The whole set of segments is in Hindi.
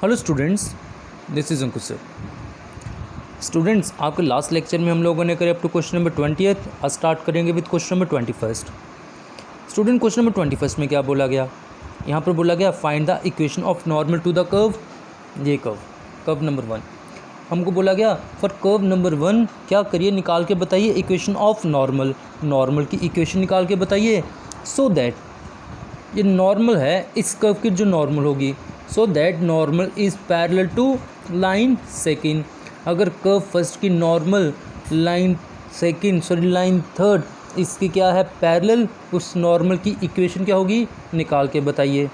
Hello students, this is Ankush sir. Students, आपके लास्ट लेक्चर में हम लोगों ने करे up to question number 20th। आज स्टार्ट करेंगे with question number 21। Student, question number 21 में क्या बोला गया? यहाँ पर बोला गया find the equation of normal to the curve. ये कर्व नंबर 1 हमको बोला गया। फॉर कर्व नंबर 1 क्या करिए, निकाल के बताइए इक्वेशन ऑफ नॉर्मल की इक्वेशन निकाल के बताइए। सो दैट ये नॉर्मल है, इस कर्व की जो नॉर्मल होगी, so that normal is parallel to line second. अगर कर्व फर्स्ट की नॉर्मल लाइन थर्ड इसकी क्या है, पैरेलल, उस नॉर्मल की इक्वेशन क्या होगी, निकाल के बताइए।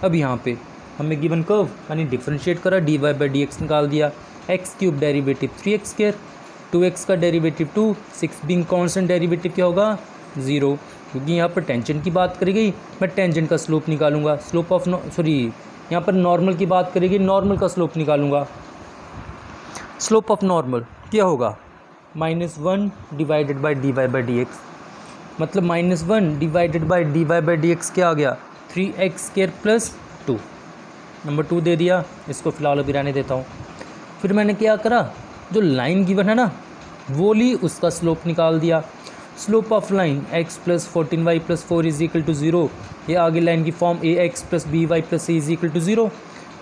अब यहाँ पे हमें गिवन कर्व यानी डिफरेंशिएट करा, dy बाई डी एक्स निकाल दिया। X cube derivative 3x square, 2x का डेरिवेटिव 2, 6 बिंग कॉन्स्टेंट डेरिवेटिव क्या होगा 0, क्योंकि यहाँ पर टेंजेंट की बात करी गई, मैं टेंजेंट का स्लोप निकालूंगा। यहाँ पर नॉर्मल की बात करेगी, नॉर्मल का स्लोप निकालूंगा। स्लोप ऑफ नॉर्मल क्या होगा, -1 divided by D Y by D X, मतलब -1 divided by D Y by D X क्या आ गया 3x स्क्वायर प्लस 2। नंबर 2 दे दिया, इसको फिलहाल अभी रहने देता हूँ। फिर मैंने क्या करा, जो लाइन गिवन है ना वो ली, उसका स्लोप निकाल दिया। Slope of line x plus 14y plus 4 is equal to 0। ये आगे लाइन की form ax plus by plus c is equal to 0।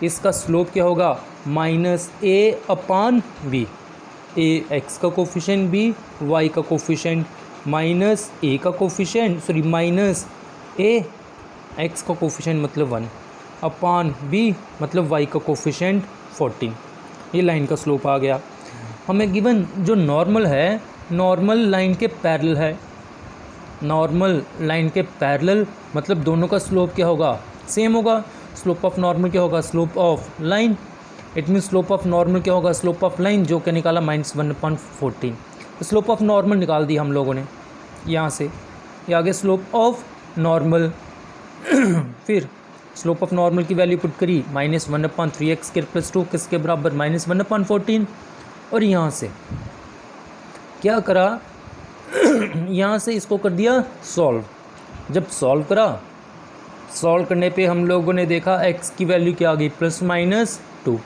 इसका स्लोप क्या होगा -a/b। a x का कोफिशिएंट, b y का कोफिशिएंट, माइनस a का कोफिशिएंट माइनस a x का कोफिशिएंट मतलब 1 अपॉन b मतलब y का कोफिशिएंट 14। ये लाइन का स्लोप आ गया। हमें गिवन जो नॉर्मल है, नॉर्मल लाइन के पैरेलल है। नॉर्मल लाइन के पैरेलल मतलब दोनों का स्लोप क्या होगा, सेम होगा। स्लोप ऑफ नॉर्मल क्या होगा, slope of line. It mean slope of normal क्या होगा, स्लोप ऑफ लाइन, जो क्या निकाला -1/14। स्लोप ऑफ नॉर्मल निकाल दी हम लोगों ने यहाँ से। ये आगे स्लोप ऑफ नॉर्मल फिर स्लोप ऑफ नॉर्मल की वैल्यू पुट करी, -1/3x स्क्वायर प्लस 2 किसके बराबर -1/14। और यहाँ से क्या करा यहाँ से इसको कर दिया सॉल्व। जब सॉल्व करा, सॉल्व करने पे हम लोगों ने देखा x की वैल्यू क्या आ गई +-2।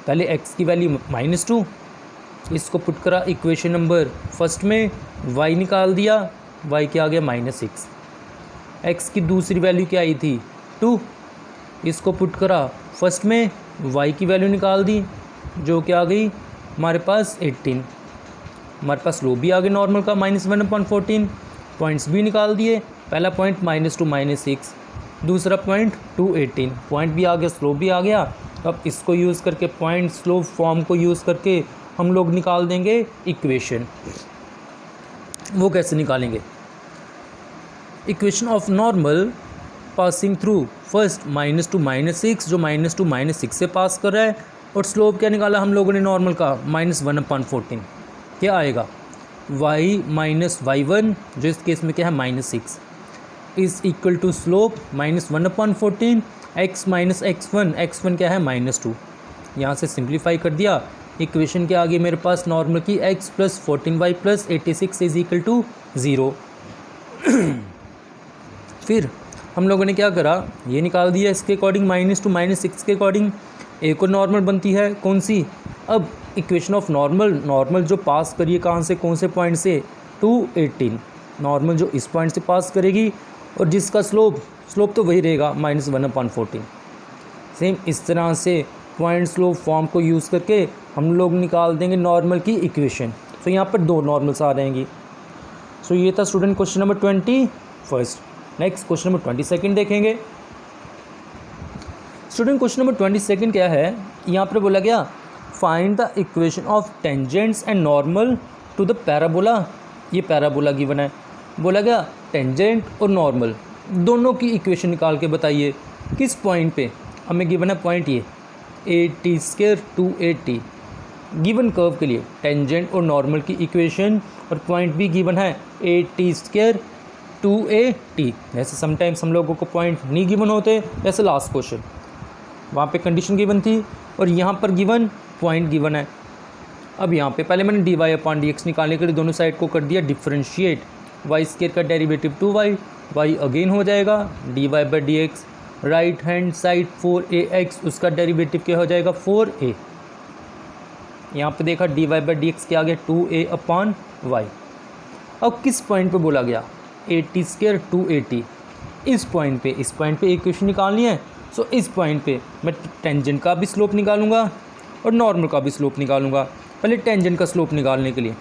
पहले x की वैल्यू -2, इसको पुट करा इक्वेशन नंबर फर्स्ट में, y निकाल दिया, y क्या आ गया -6। x की दूसरी वैल्यू क्या आई थी 2, इसको पुट करा फर्स्ट में, y की वैल्यू निकाल दी, जो क्या आ गई हमारे पास 18। हमारे पास स्लोप भी आ गया नॉर्मल का -1/14। पॉइंट्स भी निकाल दिए, पहला पॉइंट -2 -6, दूसरा पॉइंट 2 18, पॉइंट भी आ गया, स्लोप भी आ गया। अब इसको यूज़ करके, पॉइंट स्लोप फॉर्म को यूज़ करके हम लोग निकाल देंगे इक्वेशन। वो कैसे निकालेंगे, equation of normal passing through first -2 -6, जो -2 -6 से पास कर रहा है, और स्लोप क्या निकाला हम लोगों ने नॉर्मल का -1/14। क्या आएगा y माइनस y1, जो इस केस में क्या है -6, is equal to slope -1/14, x minus x1 क्या है -2। यहाँ से सिंप्लीफाई कर दिया, इक्वेशन क्या आ गई मेरे पास नॉर्मल की, x plus 14y plus 86 is equal to 0। फिर हम लोगों ने क्या करा, ये निकाल दिया इसके अकॉर्डिंग, -2 -6 के अकॉर्डिंग। एक और नॉर्मल बनती है कौन सी, अब इक्वेशन ऑफ नॉर्मल जो पास करिए कहाँ से, कौन से पॉइंट से 218, नॉर्मल जो इस पॉइंट से पास करेगी, और जिसका स्लोप तो वही रहेगा -1/14। सेम इस तरह से पॉइंट स्लोप फॉर्म को यूज़ करके हम लोग निकाल देंगे नॉर्मल की इक्वेशन। तो यहाँ पर 2 नॉर्मल्स आ रहेंगी। सो ये था student question number 21। Next question number 22 देखेंगे। स्टूडेंट क्वेश्चन नंबर 22 क्या है, यहाँ पर बोला गया find the equation of tangents and normal to the parabola. ये पैराबोला गिवन है, बोला गया टेंजेंट और नॉर्मल दोनों की इक्वेशन निकाल के बताइए। किस पॉइंट पे, हमें गिवन है पॉइंट ये a² 280। गिवन कर्व के लिए टेंजेंट और नॉर्मल की इक्वेशन, और पॉइंट भी गिवन है a² 280। जैसे समटाइम्स हम लोगों को पॉइंट नहीं गिवन होते, जैसे लास्ट क्वेश्चन वहाँ पे कंडीशन गिवन थी, और यहाँ पर गिवन पॉइंट गिवन है। अब यहाँ पे पहले मैंने dy/dx निकालने के लिए दोनों साइड को कर दिया डिफरेंशिएट। y² का डेरिवेटिव 2y, y अगेन हो जाएगा dy/dx, right hand side 4ax, उसका डेरिवेटिव क्या हो जाएगा 4a। यहाँ पे देखा dy बाई डी एक्स क्या आ गया 2a अपॉन y। अब किस पॉइंट पे बोला गया at स्क्वायर 2at, इस पॉइंट पे इक्वेशन निकालनी है। सो इस पॉइंट पे मैं टेंजेंट का भी स्लोप निकालूंगा और नॉर्मल का भी स्लोप निकालूंगा। पहले टेंजेंट का स्लोप निकालने के लिए,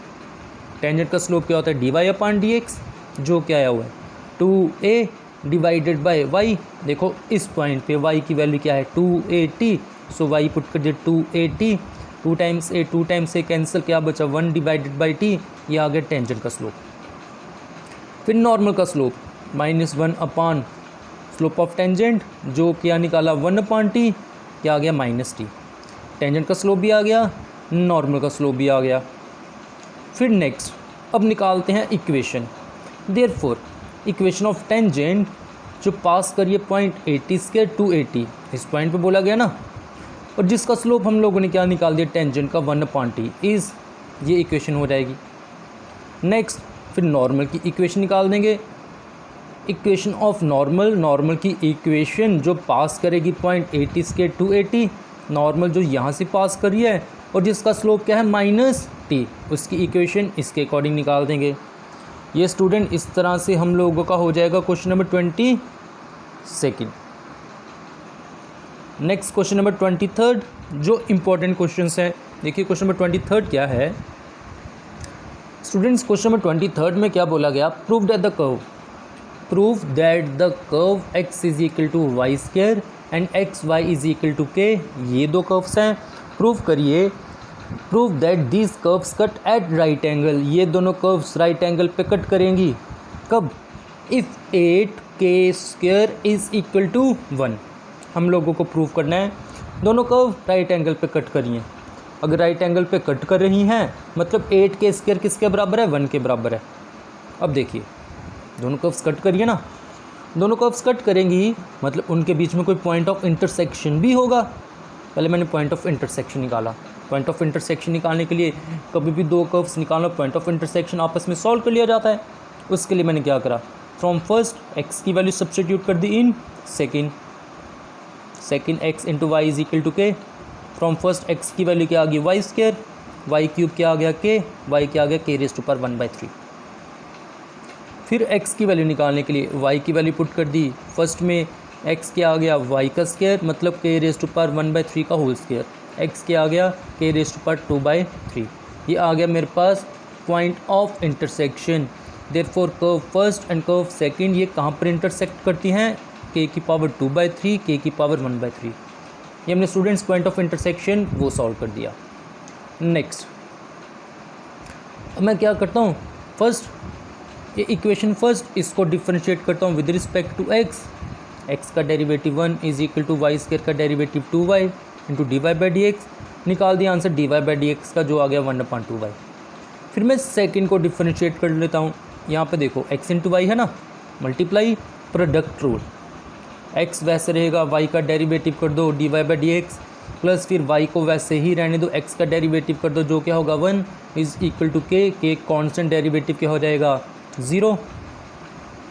टेंजेंट का स्लोप क्या होता है dy अपॉन डी एक्स, जो क्या आया हुआ है 2a डिवाइडेड बाय y। देखो इस पॉइंट पे y की वैल्यू क्या है 2at, सो y पुट कर दिया 2at, 2 टाइम्स a कैंसिल, क्या बचा 1 डिवाइडेड बाई t, ये आ गया टेंजेंट का स्लोप। फिर नॉर्मल का slope -1 upon slope of tangent, जो क्या निकाला 1 अपॉन t, क्या आ गया -t। टेंजेंट का स्लोप भी आ गया, नॉर्मल का स्लोप भी आ गया। फिर नेक्स्ट अब निकालते हैं equation. Therefore equation of tangent जो पास करिए पॉइंट at स्क्वायर 2at, इस पॉइंट पे बोला गया ना, और जिसका स्लोप हम लोगों ने क्या निकाल दिया टेंजेंट का 1 अपॉन t इज़, ये इक्वेशन हो जाएगी। नेक्स्ट फिर नॉर्मल की इक्वेशन निकाल देंगे। इक्वेशन ऑफ नॉर्मल की इक्वेशन जो पास करेगी point at square 2at, normal जो यहाँ से पास करी है और जिसका स्लोप क्या है -t, उसकी इक्वेशन इसके अकॉर्डिंग निकाल देंगे। ये स्टूडेंट इस तरह से हम लोगों का हो जाएगा question number 22। Next question number 23 जो इम्पोर्टेंट क्वेश्चन है। देखिए क्वेश्चन नंबर 23 क्या है स्टूडेंट्स। क्वेश्चन नंबर 23 में क्या बोला गया, prove that the curve x is equal to Y square and X Y is equal to K, ये दो कर्व्स हैं। प्रूव करिए, prove that these curves cut at right angle, ये दोनों कर्व्स राइट एंगल पे कट करेंगी। कब? If 8k square is equal to 1, हम लोगों को प्रूव करना है दोनों कर्व राइट एंगल पे कट करिए। अगर राइट एंगल पे कट कर रही हैं मतलब 8k स्क्वायर किसके बराबर है 1 के बराबर है। अब देखिए दोनों कर्व्स कट करिए ना, दोनों कर्व्स कट करेंगी मतलब उनके बीच में कोई पॉइंट ऑफ इंटरसेक्शन भी होगा। पहले मैंने पॉइंट ऑफ इंटरसेक्शन निकाला। पॉइंट ऑफ इंटरसेक्शन निकालने के लिए कभी भी दो कर्व्स निकालना, पॉइंट ऑफ इंटरसेक्शन आपस में सॉल्व कर लिया जाता है। उसके लिए मैंने क्या करा, फ्रॉम फर्स्ट एक्स की वैल्यू सब्स्टिट्यूट कर दी in second x into y is equal to k. From first x की वैल्यू क्या आ गई वाई स्क्वायर, वाई क्यूब क्या आ गया के, वाई क्या आ गया के रेज़ टू पावर 1/3। फिर x की वैल्यू निकालने के लिए y की वैल्यू पुट कर दी। फर्स्ट में x क्या आ गया y का स्क्वायर मतलब k रेज़ टू पावर 1/3 का होल स्क्वायर, x क्या आ गया k रेज़ टू पावर 2/3। ये आ गया मेरे पास point of intersection. Therefore curve first and curve second ये कहाँ पर इंटरसेक्ट करती हैं, k की पावर 2/3 k की पावर 1/3। ये हमने स्टूडेंट्स पॉइंट ऑफ इंटरसेक्शन वो सॉल्व कर दिया। नेक्स्ट अब मैं क्या करता हूँ, फर्स्ट ये इक्वेशन फर्स्ट इसको डिफरेंशिएट करता हूँ विद रिस्पेक्ट टू x का derivative 1 is equal to Y square का derivative 2y into d Y by D x. निकाल दिया answer dy by D x का जो आ गया 1/2y। फिर मैं सेकंड को डिफरेंशिएट कर लेता हूँ। यहाँ पे देखो x इंटू वाई है ना, मल्टीप्लाई प्रोडक्ट रूल, x वैसे रहेगा y का डेरिवेटिव कर दो dy by D x plus फिर y को वैसे ही रहने दो, x का डेरिवेटिव कर दो जो क्या होगा 1 इज इक्वल टू के कॉन्स्टेंट डेरिवेटिव क्या हो जाएगा 0।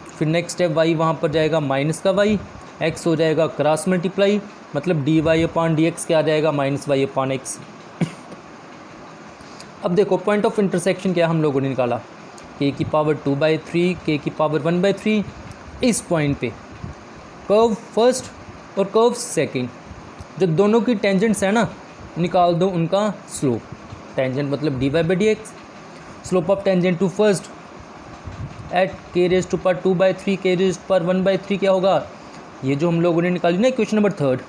फिर नेक्स्ट स्टेप y वहाँ पर जाएगा माइनस का y, x हो जाएगा क्रॉस मल्टीप्लाई मतलब D Y upon D X क्या आ जाएगा -y अपॉन एक्स। अब देखो पॉइंट ऑफ इंटरसेक्शन क्या हम लोगों ने निकाला, k की पावर 2/3 k की पावर 1/3। इस पॉइंट पे कर्व फर्स्ट और कर्व सेकंड जो दोनों की टेंजेंट्स है ना, निकाल दो उनका स्लोप। टेंजेंट मतलब D Y by D X, slope of tangent to first at k raise to power 2/3 k raise to power 1/3 क्या होगा, ये जो हम लोगों ने निकाली ना इक्वेशन नंबर 3,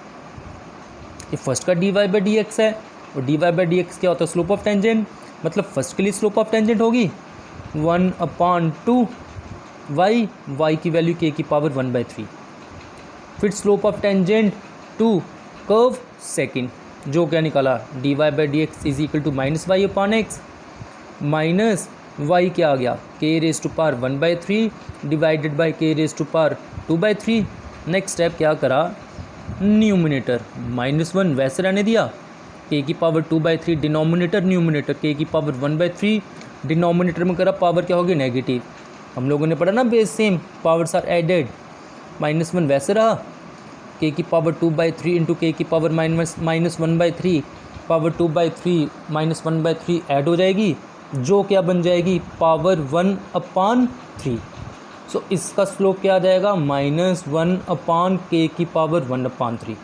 ये फर्स्ट का dy बाई डी एक्स है और dy बाई डी एक्स क्या होता है स्लोप ऑफ टेंजेंट, मतलब फर्स्ट के लिए स्लोप ऑफ टेंजेंट होगी 1/2 y की वैल्यू k की पावर 1/3। फिर slope of tangent to curve second जो क्या निकाला dy by D X is equal to -y upon X minus y क्या आ गया k raise to power 1/3 divided by k raise to power 2/3। Next step क्या करा, न्यूमिनेटर -1 वैसे रहने दिया, k की पावर 2/3 डिनोमिनेटर न्यूमिनेटर k की पावर 1/3 डिनोमिनेटर में करा पावर क्या होगी नेगेटिव। हम लोगों ने पढ़ा ना base same powers are added, -1 वैसे रहा के की पावर 2/3 इंटू के की power minus 1/3 power 2/3 minus 1/3 add हो जाएगी, जो क्या बन जाएगी पावर 1/3। सो इसका स्लोप क्या आ जाएगा -1/k की पावर 1/3।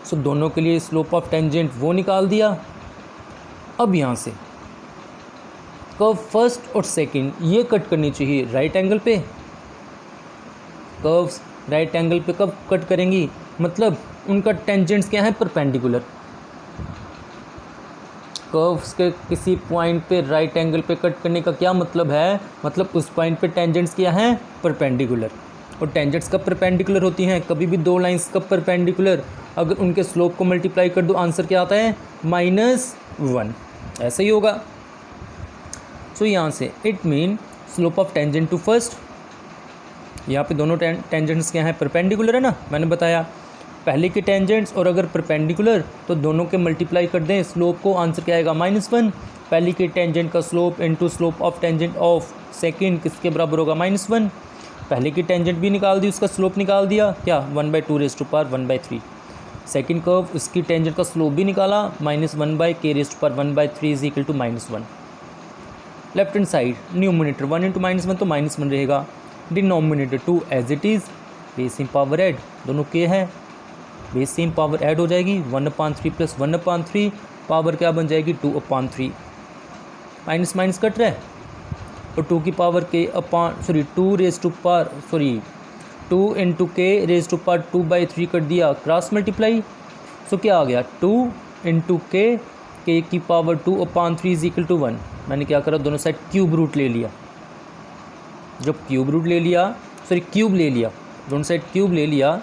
सो दोनों के लिए स्लोप ऑफ टेंजेंट वो निकाल दिया। अब यहाँ से कर्व फर्स्ट और सेकंड ये कट करनी चाहिए राइट एंगल पे। कर्व्स राइट एंगल पे कब कट करेंगी, मतलब उनका टेंजेंट्स क्या है परपेंडिकुलर। कर्व्स के किसी पॉइंट पे राइट एंगल पे कट करने का क्या मतलब है, मतलब उस पॉइंट पे टेंजेंट्स क्या हैं परपेंडिकुलर। और टेंजेंट्स कब परपेंडिकुलर होती हैं, कभी भी दो लाइंस कब परपेंडिकुलर, अगर उनके स्लोप को मल्टीप्लाई कर दो आंसर क्या आता है -1, ऐसा ही होगा। सो यहाँ से it mean slope of tangent to first, यहाँ पे दोनों टेंजेंट्स क्या हैं परपेंडिकुलर है ना, मैंने बताया पहले के टेंजेंट्स और अगर परपेंडिकुलर तो दोनों के मल्टीप्लाई कर दें स्लोप को, आंसर क्या आएगा -1। पहले के टेंजेंट का slope into slope of tangent of second किसके बराबर होगा -1। पहले की टेंजेंट भी निकाल दी, उसका स्लोप निकाल दिया क्या 1/2⁻1/3। सेकंड कर्व उसकी टेंजेंट का स्लोप भी निकाला -1/k⁻1/3 is equal to -1। Left hand side numerator 1 into -1 तो -1 रहेगा, denominator 2 as it is, base same power add, दोनों के हैं बेस सेम पावर ऐड हो जाएगी 1/3 प्लस 1/3 पावर क्या बन जाएगी 2/3, माइनस माइनस कट रहा है और 2 की पावर k अपॉन 2 इंटू के रेज टू पावर 2/3 कर दिया क्रॉस मल्टीप्लाई। सो क्या आ गया 2 इंटू के की पावर 2/3 इज इक्वल टू 1। मैंने क्या करा दोनों साइड क्यूब रूट ले लिया, जब क्यूब ले लिया दोनों साइड क्यूब ले लिया,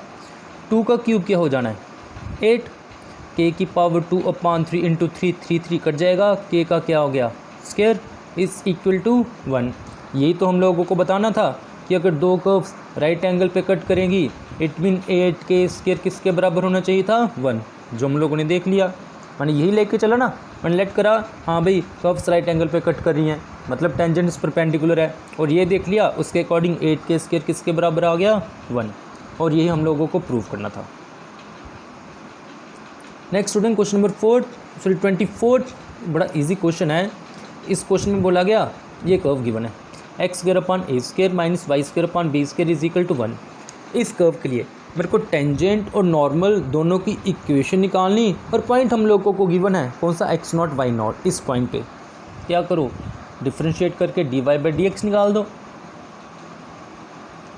2 का क्यूब क्या हो जाना है 8, k की पावर 2/3 इंटू 3 कट जाएगा, k का क्या हो गया स्क्वायर इज इक्वल टू 1। यही तो हम लोगों को बताना था कि अगर दो कर्व्स राइट एंगल पे कट करेंगी इट मीन 8k स्क्वायर किसके बराबर होना चाहिए था 1, जो हम लोगों ने देख लिया। मैंने यही लेके चला ना, मैंने लेट करा हाँ भाई कर्व्स राइट एंगल पे कट कर रही हैं मतलब टेंजेंट्स परपेंडिकुलर है, और ये देख लिया उसके अकॉर्डिंग 8k स्क्वायर किसके बराबर आ गया 1, और यही हम लोगों को प्रूव करना था। नेक्स्ट स्टूडेंट क्वेश्चन नंबर 24 बड़ा इजी क्वेश्चन है। इस क्वेश्चन में बोला गया ये कर्व गिवन है x² minus y² is equal to 1। इस कर्व के लिए मेरे को टेंजेंट और नॉर्मल दोनों की इक्वेशन निकालनी, और पॉइंट हम लोगों को गिवन है कौन सा x0 y0। इस पॉइंट पे क्या करो डिफ्रेंशिएट करके dy/dx निकाल दो,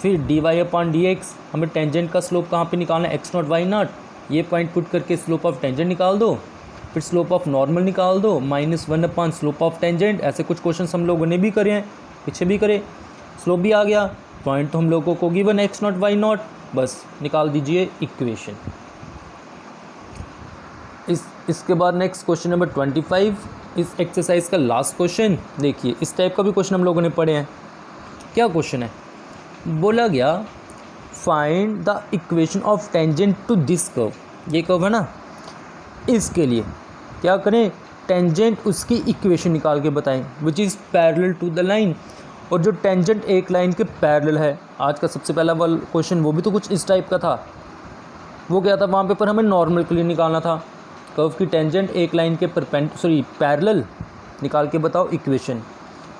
फिर dy/dx हमें टेंजेंट का स्लोप कहाँ पे निकालना है x0 y0, ये पॉइंट पुट करके स्लोप ऑफ टेंजेंट निकाल दो, फिर स्लोप ऑफ नॉर्मल निकाल दो -1 स्लोप ऑफ टेंजेंट। ऐसे कुछ क्वेश्चन हम लोगों ने भी करे हैं, पीछे भी करे, स्लोप भी आ गया, पॉइंट तो हम लोगों को गिवन x0 y0, बस निकाल दीजिए इक्वेशन। इसके बाद नेक्स्ट क्वेश्चन नंबर 25, इस एक्सरसाइज का लास्ट क्वेश्चन देखिए। इस टाइप का भी क्वेश्चन हम लोगों ने पढ़े हैं। क्या क्वेश्चन है, बोला गया find the equation of tangent to this curve. ये कर्व है ना, इसके लिए क्या करें टेंजेंट उसकी इक्वेशन निकाल के बताएं which is parallel to the line, और जो टेंजेंट एक लाइन के पैरेलल है। आज का सबसे पहला वाला क्वेश्चन वो भी तो कुछ इस टाइप का था, वो क्या था वहाँ पे पर हमें नॉर्मल के लिए निकालना था। कर्व की टेंजेंट एक लाइन के पैरेलल निकाल के बताओ इक्वेशन।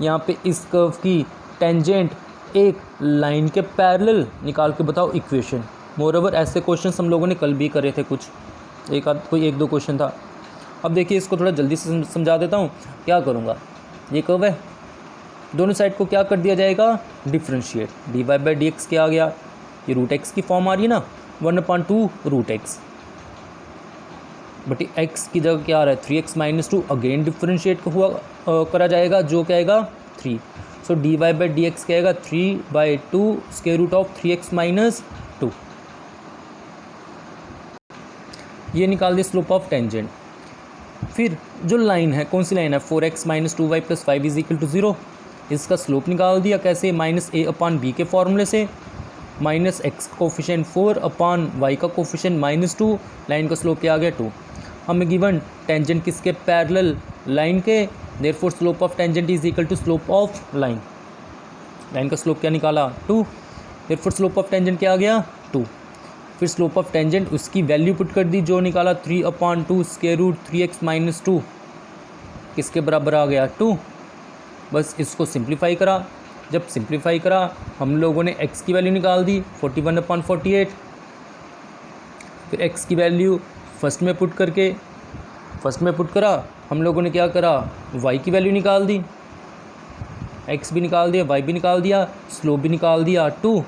यहाँ पे इस कर्व की टेंजेंट एक लाइन के पैरेलल निकाल के बताओ इक्वेशन। मोरओवर ऐसे क्वेश्चन हम लोगों ने कल भी करे थे कुछ, कोई 1-2 क्वेश्चन था। अब देखिए इसको थोड़ा जल्दी से समझा देता हूँ। क्या करूँगा, ये कर्व है, दोनों साइड को क्या कर दिया जाएगा डिफ्रेंशिएट, dy/dx क्या आ गया, ये √x की फॉर्म आ रही है ना 1/2 √x, बट x की जगह क्या आ रहा है 3x - 2, अगेन डिफ्रेंशिएट हुआ करा जाएगा जो क्या आएगा 3। सो dy/dx क्या आएगा 3/2 स्क्वायर रूट ऑफ 3x - 2। ये निकाल दिया स्लोप ऑफ टेंजेंट। फिर जो लाइन है कौन सी लाइन है 4x - 2y + 5 is equal to 0। इसका स्लोप निकाल दिया कैसे -a/b के फॉर्मूले से, -x कोफिशिएंट 4/y का कोफिशिएंट -2, लाइन का स्लोप क्या आ गया 2। हमें गिवन टेंजेंट किसके पैरेलल लाइन के, therefore slope of tangent is equal to slope of line. Line का स्लोप क्या निकाला 2, देयरफॉर स्लोप ऑफ टेंजेंट क्या आ गया 2। फिर स्लोप ऑफ टेंजेंट उसकी वैल्यू पुट कर दी, जो निकाला 3/2 स्क्वायर रूट 3x माइनस 2 किसके बराबर आ गया 2। बस इसको सिंप्लीफाई करा, जब सिंप्लीफाई करा हम लोगों ने x की वैल्यू निकाल दी 41/48। फिर x की वैल्यू फर्स्ट में पुट करा हम लोगों ने क्या करा, y की वैल्यू निकाल दी, x भी निकाल दिया, y भी निकाल दिया, स्लोप भी निकाल दिया 2,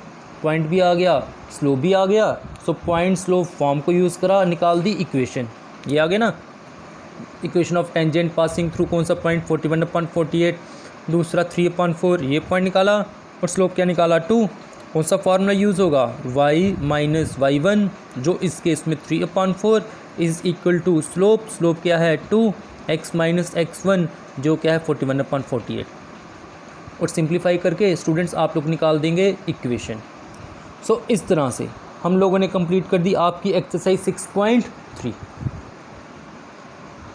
पॉइंट भी आ गया, स्लोप भी आ गया। सो पॉइंट स्लोप फॉर्म को यूज़ करा, निकाल दी इक्वेशन। ये आ गया ना, equation of tangent passing through कौन सा पॉइंट 41/48, दूसरा 3/4, ये पॉइंट निकाला, और स्लोप क्या निकाला 2। कौन सा फार्मूला यूज़ होगा, y माइनस y1 जो इस केस में 3/4 इज़ इक्वल टू स्लोप क्या है 2, x माइनस x1 जो क्या है 41/48। और सिंप्लीफाई करके स्टूडेंट्स आप लोग निकाल देंगे इक्वेशन। सो इस तरह से हम लोगों ने कंप्लीट कर दी आपकी एक्सरसाइज 6.3।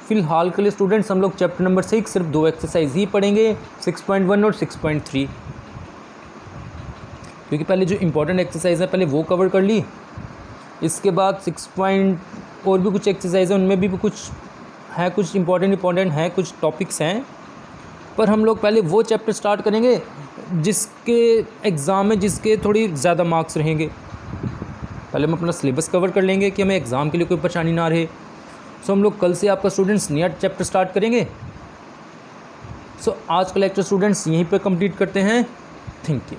फिलहाल के लिए स्टूडेंट्स हम लोग चैप्टर नंबर 6 सिर्फ 2 एक्सरसाइज ही पढ़ेंगे, 6.1 और 6.3, क्योंकि पहले जो इंपॉर्टेंट एक्सरसाइज है पहले वो कवर कर ली। इसके बाद 6 और भी कुछ एक्सरसाइज है, उनमें भी कुछ है, कुछ इंपॉर्टेंट हैं, कुछ टॉपिक्स हैं, पर हम लोग पहले वो चैप्टर स्टार्ट करेंगे जिसके एग्ज़ाम में जिसके थोड़ी ज़्यादा मार्क्स रहेंगे। पहले हम अपना सिलेबस कवर कर लेंगे कि हमें एग्ज़ाम के लिए कोई परेशानी ना रहे। सो हम लोग कल से आपका स्टूडेंट्स नया चैप्टर स्टार्ट करेंगे। सो आज का लेक्चर स्टूडेंट्स यहीं पे कंप्लीट करते हैं। Thank you.